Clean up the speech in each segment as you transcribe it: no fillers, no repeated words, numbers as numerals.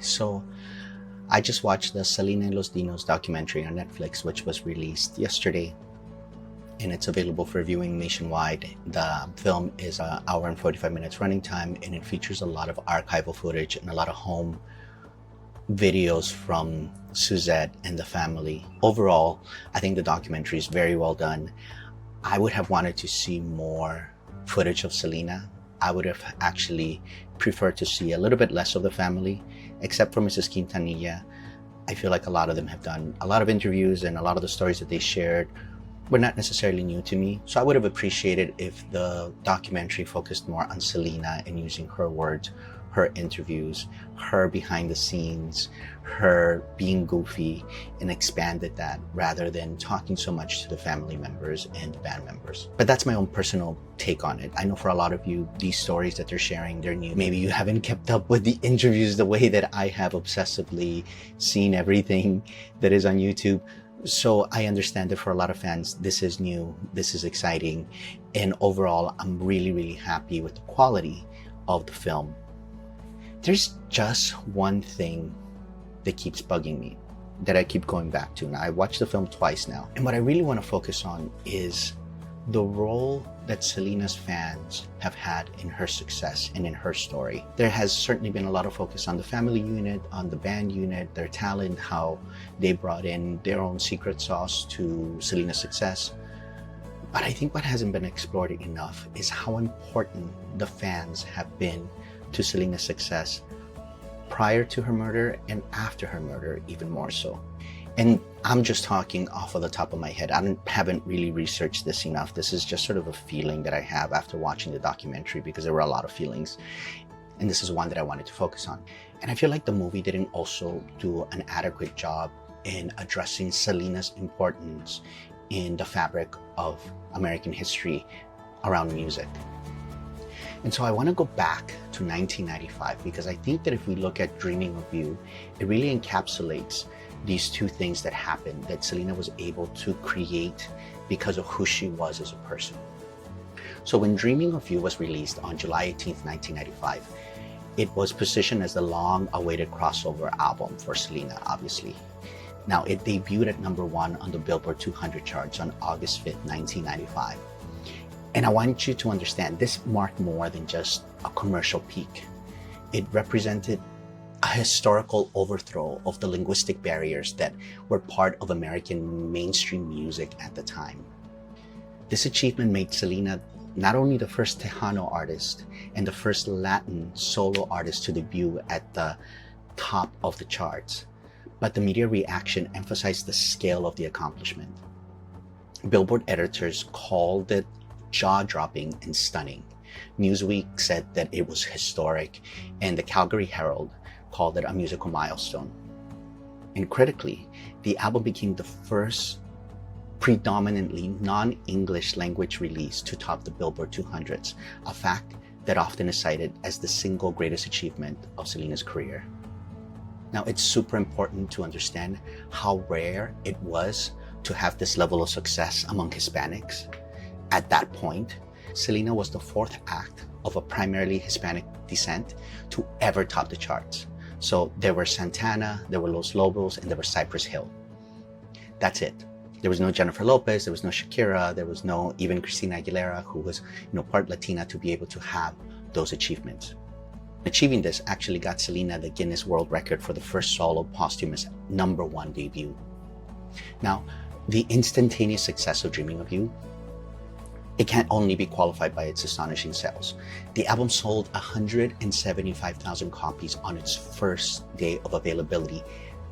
So I just watched the Selena y Los Dinos documentary on Netflix, which was released yesterday, and it's available for viewing nationwide. The film is an hour and 45 minutes running time, and it features a lot of archival footage and a lot of home videos from Suzette and the family. Overall, I think the documentary is very well done. I would have wanted to see more footage of Selena. I would have actually preferred to see a little bit less of the family, except for Mrs. Quintanilla. I feel like a lot of them have done a lot of interviews, and a lot of the stories that they shared were not necessarily new to me. So I would have appreciated if the documentary focused more on Selena and using her words, her interviews, her behind the scenes, her being goofy, and expanded that rather than talking so much to the family members and the band members. But that's my own personal take on it. I know for a lot of you, these stories that they're sharing, they're new. Maybe you haven't kept up with the interviews the way that I have obsessively seen everything that is on YouTube. So I understand that for a lot of fans, this is new, this is exciting. And overall, I'm really, really happy with the quality of the film. There's just one thing that keeps bugging me, that I keep going back to. Now, I watched the film twice now. And what I really want to focus on is the role that Selena's fans have had in her success and in her story. There has certainly been a lot of focus on the family unit, on the band unit, their talent, how they brought in their own secret sauce to Selena's success. But I think what hasn't been explored enough is how important the fans have been to Selena's success prior to her murder and after her murder, even more so. And I'm just talking off of the top of my head. I haven't really researched this enough. This is just sort of a feeling that I have after watching the documentary, because there were a lot of feelings. And this is one that I wanted to focus on. And I feel like the movie didn't also do an adequate job in addressing Selena's importance in the fabric of American history around music. And so I want to go back to 1995, because I think that if we look at Dreaming of You, it really encapsulates these two things that happened, that Selena was able to create because of who she was as a person. So when Dreaming of You was released on July 18th, 1995, it was positioned as the long-awaited crossover album for Selena, obviously. Now, it debuted at #1 on the Billboard 200 charts on August 5th, 1995. And I want you to understand, this marked more than just a commercial peak. It represented a historical overthrow of the linguistic barriers that were part of American mainstream music at the time. This achievement made Selena not only the first Tejano artist and the first Latin solo artist to debut at the top of the charts, but the media reaction emphasized the scale of the accomplishment. Billboard editors called it jaw-dropping and stunning. Newsweek said that it was historic, and the Calgary Herald called it a musical milestone. And critically, the album became the first predominantly non-English language release to top the Billboard 200s, a fact that often is cited as the single greatest achievement of Selena's career. Now, it's super important to understand how rare it was to have this level of success among Hispanics. At that point, Selena was the fourth act of a primarily Hispanic descent to ever top the charts. So there were Santana, there were Los Lobos, and there was Cypress Hill. That's it. There was no Jennifer Lopez, there was no Shakira, there was no even Christina Aguilera, who was, part Latina, to be able to have those achievements. Achieving this actually got Selena the Guinness World Record for the first solo posthumous #1 debut. Now, the instantaneous success of Dreaming of You, it can't only be qualified by its astonishing sales. The album sold 175,000 copies on its first day of availability.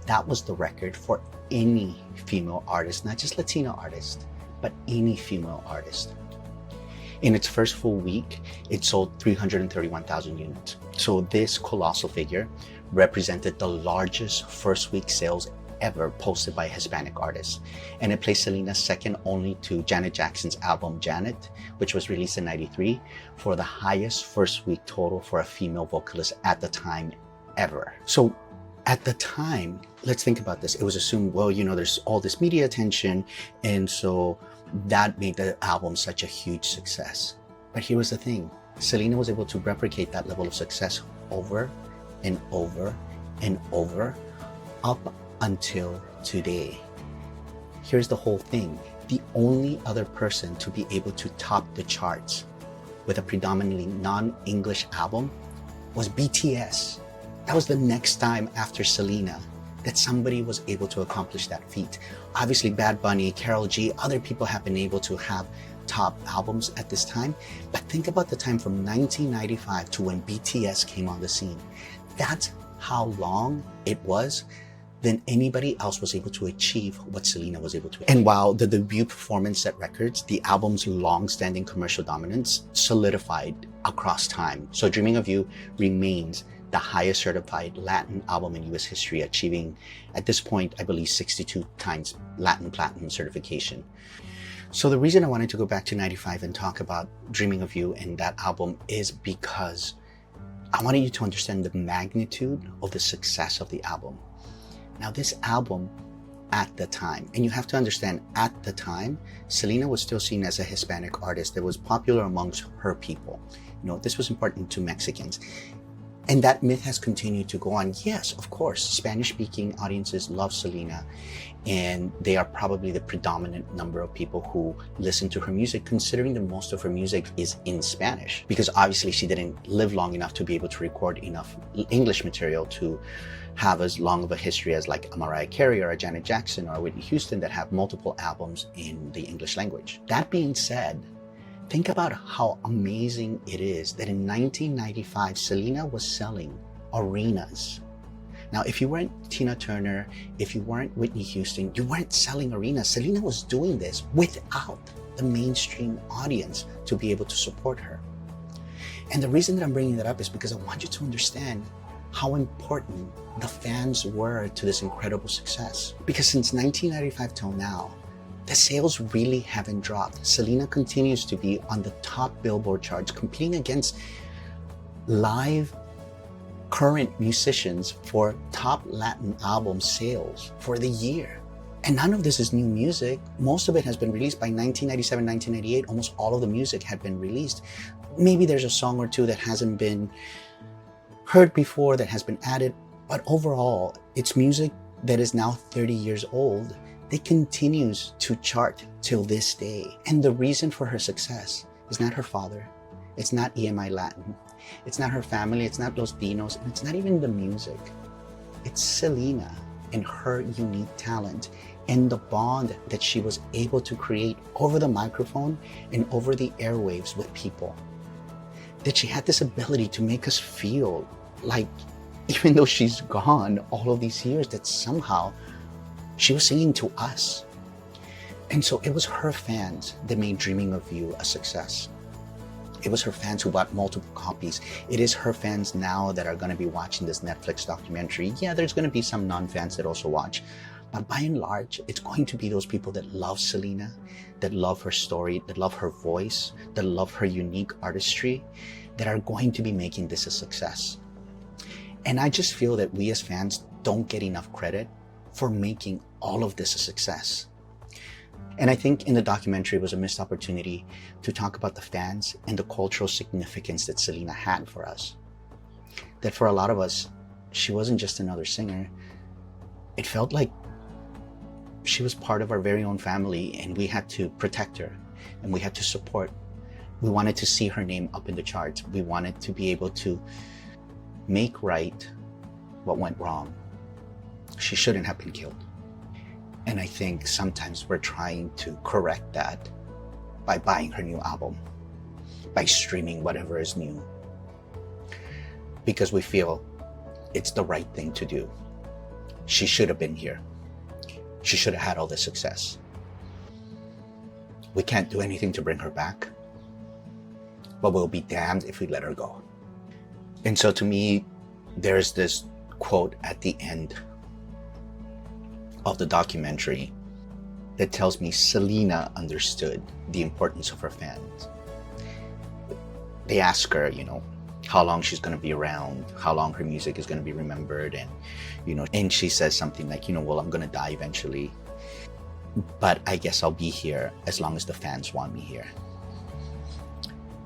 That was the record for any female artist, not just Latino artist, but any female artist. In its first full week, it sold 331,000 units. So this colossal figure represented the largest first week sales ever posted by a Hispanic artist. And it placed Selena second only to Janet Jackson's album Janet, which was released in '93, for the highest first week total for a female vocalist at the time ever. So at the time, let's think about this. It was assumed, well, there's all this media attention, and so that made the album such a huge success. But here was the thing. Selena was able to replicate that level of success over and over and over up until today. Here's the whole thing. The only other person to be able to top the charts with a predominantly non-English album was BTS. That was the next time after Selena that somebody was able to accomplish that feat. Obviously, Bad Bunny, Karol G, other people have been able to have top albums at this time. But think about the time from 1995 to when BTS came on the scene. That's how long it was than anybody else was able to achieve what Selena was able to achieve. And while the debut performance set records, the album's long-standing commercial dominance solidified across time. So Dreaming of You remains the highest certified Latin album in US history, achieving at this point, I believe 62 times Latin Platinum certification. So the reason I wanted to go back to 95 and talk about Dreaming of You and that album is because I wanted you to understand the magnitude of the success of the album. Now, this album at the time, and you have to understand, at the time, Selena was still seen as a Hispanic artist that was popular amongst her people. You know, this was important to Mexicans. And that myth has continued to go on. Yes, of course, Spanish-speaking audiences love Selena, and they are probably the predominant number of people who listen to her music, considering that most of her music is in Spanish, because obviously she didn't live long enough to be able to record enough English material to have as long of a history as like a Mariah Carey or a Janet Jackson or a Whitney Houston that have multiple albums in the English language. That being said, think about how amazing it is that in 1995, Selena was selling arenas. Now, if you weren't Tina Turner, if you weren't Whitney Houston, you weren't selling arenas. Selena was doing this without the mainstream audience to be able to support her. And the reason that I'm bringing that up is because I want you to understand how important the fans were to this incredible success. Because since 1995 till now, the sales really haven't dropped. Selena continues to be on the top Billboard charts, competing against live current musicians for top Latin album sales for the year. And none of this is new music. Most of it has been released by 1997, 1998. Almost all of the music had been released. Maybe there's a song or two that hasn't been heard before that has been added, but overall, it's music that is now 30 years old that continues to chart till this day. And the reason for her success is not her father, it's not EMI Latin, it's not her family, it's not Los Dinos, and it's not even the music. It's Selena and her unique talent and the bond that she was able to create over the microphone and over the airwaves with people. That she had this ability to make us feel like, even though she's gone all of these years, that somehow she was singing to us. And so it was her fans that made Dreaming of You a success. It was her fans who bought multiple copies. It is her fans now that are going to be watching this Netflix documentary. Yeah, there's going to be some non-fans that also watch. But by and large, it's going to be those people that love Selena, that love her story, that love her voice, that love her unique artistry, that are going to be making this a success. And I just feel that we as fans don't get enough credit for making all of this a success. And I think in the documentary was a missed opportunity to talk about the fans and the cultural significance that Selena had for us. That for a lot of us, she wasn't just another singer. It felt like she was part of our very own family, and we had to protect her and we had to support. We wanted to see her name up in the charts. We wanted to be able to make right what went wrong. She shouldn't have been killed. And I think sometimes we're trying to correct that by buying her new album, by streaming whatever is new, because we feel it's the right thing to do. She should have been here. She should have had all this success. We can't do anything to bring her back, but we'll be damned if we let her go. And so to me, there's this quote at the end of the documentary that tells me Selena understood the importance of her fans. They ask her, how long she's going to be around, how long her music is going to be remembered, and she says something like, well, I'm going to die eventually, but I guess I'll be here as long as the fans want me here.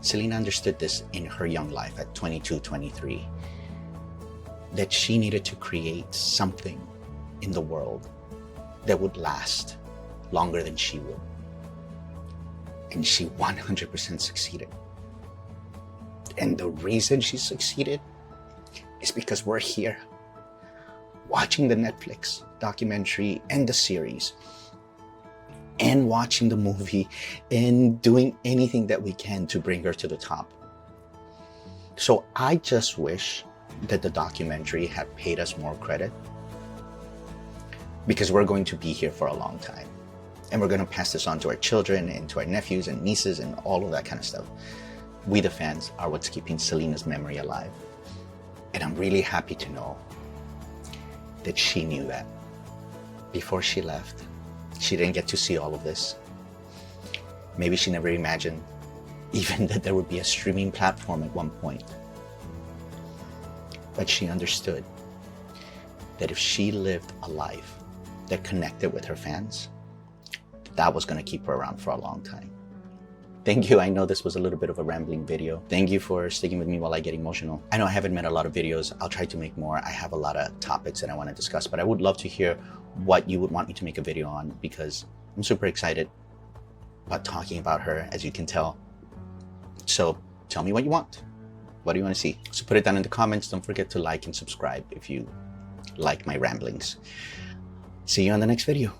Selena understood this in her young life at 22, 23. that she needed to create something in the world that would last longer than she would. And she 100% succeeded. And the reason she succeeded is because we're here watching the Netflix documentary and the series and watching the movie and doing anything that we can to bring her to the top. So I just wish that the documentary had paid us more credit, because we're going to be here for a long time. And we're going to pass this on to our children and to our nephews and nieces and all of that kind of stuff. We, the fans, are what's keeping Selena's memory alive. And I'm really happy to know that she knew that. Before she left, she didn't get to see all of this. Maybe she never imagined even that there would be a streaming platform at one point. But she understood that if she lived a life that connected with her fans, that was going to keep her around for a long time. Thank you. I know this was a little bit of a rambling video. Thank you for sticking with me while I get emotional. I know I haven't made a lot of videos. I'll try to make more. I have a lot of topics that I want to discuss, but I would love to hear what you would want me to make a video on, because I'm super excited about talking about her, as you can tell. So tell me what you want. What do you want to see? So put it down in the comments. Don't forget to like and subscribe if you like my ramblings. See you on the next video.